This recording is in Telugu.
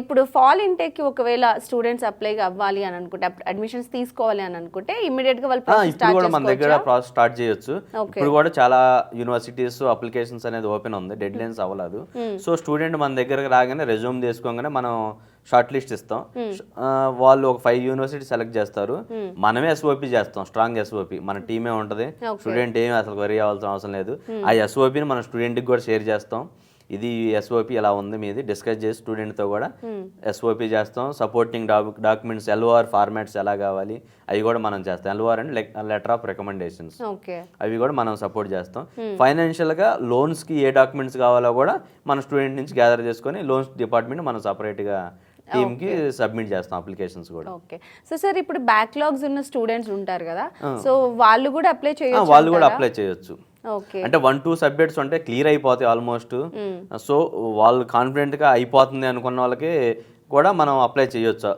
ఇప్పుడు ఫాల్ ఇంటేక్కి ఒకవేళ స్టూడెంట్స్ అప్లై అవ్వాలి అని అనుకుంటే, అడ్మిషన్స్ తీసుకోవాలి అని అనుకుంటే ఇమ్మీడియట్ గా వాళ్ళు ప్రాసెస్ ఇప్పుడు కూడా మన దగ్గర ప్రాసెస్ స్టార్ట్ చేయొచ్చు. Okay. ఇప్పుడు కూడా చాలా యూనివర్సిటీస్ అప్లికేషన్స్ అనేది ఓపెన్ ఉంది, డెడ్ లైన్స్ అవ్వలేదు. సో స్టూడెంట్ మన దగ్గరకు రాగానే రెజ్యూమ్ తీసుకోగానే మనం షార్ట్ లిస్ట్ ఇస్తాం. వాళ్ళు ఒక 5 యూనివర్సిటీ సెలెక్ట్ చేస్తారు, మనమే ఎస్ఓపి చేస్తాం, స్ట్రాంగ్ ఎస్ఓపి మన టీమే ఉంటుంది. స్టూడెంట్ ఏమి అసలు వరి అవ్వాల్సిన అవసరం లేదు. ఆ ఎస్ఓపిని మన స్టూడెంట్కి కూడా షేర్ చేస్తాం. ఇది ఎస్ఓపి ఎలా ఉంది మీది డిస్కస్ చేసి స్టూడెంట్తో కూడా ఎస్ఓపి చేస్తాం. సపోర్టింగ్ డాక్యుమెంట్స్ ఎల్ఓఆర్ ఫార్మాట్స్ ఎలా కావాలి అవి కూడా మనం చేస్తాం. ఎల్ఓఆర్ అంటే లెటర్ ఆఫ్ రికమెండేషన్స్, అవి కూడా మనం సపోర్ట్ చేస్తాం. ఫైనాన్షియల్గా లోన్స్కి ఏ డాక్యుమెంట్స్ కావాలో కూడా మన స్టూడెంట్ నుంచి గ్యాదర్ చేసుకొని లోన్స్ డిపార్ట్మెంట్ మనం సపరేట్గా టీమ్కి సబ్మిట్ చేస్తాం అప్లికేషన్స్ కూడా. ఓకే. సో సార్ ఇప్పుడు బ్యాక్లాగ్స్ ఉన్న స్టూడెంట్స్ ఉంటారు కదా, సో వాళ్ళు కూడా అప్లై చేయొచ్చు? వాళ్ళు కూడా అప్లై చేయొచ్చు. ఓకే. అంటే 1-2 సబ్జెక్ట్స్ ఉంటే క్లియర్ అయిపోతాయి ఆల్మోస్ట్. సో వాళ్ళు కాన్ఫిడెంట్గా అయిపోతుంది అనుకున్న వాళ్ళకి కూడా మనం అప్లై చేయొచ్చు.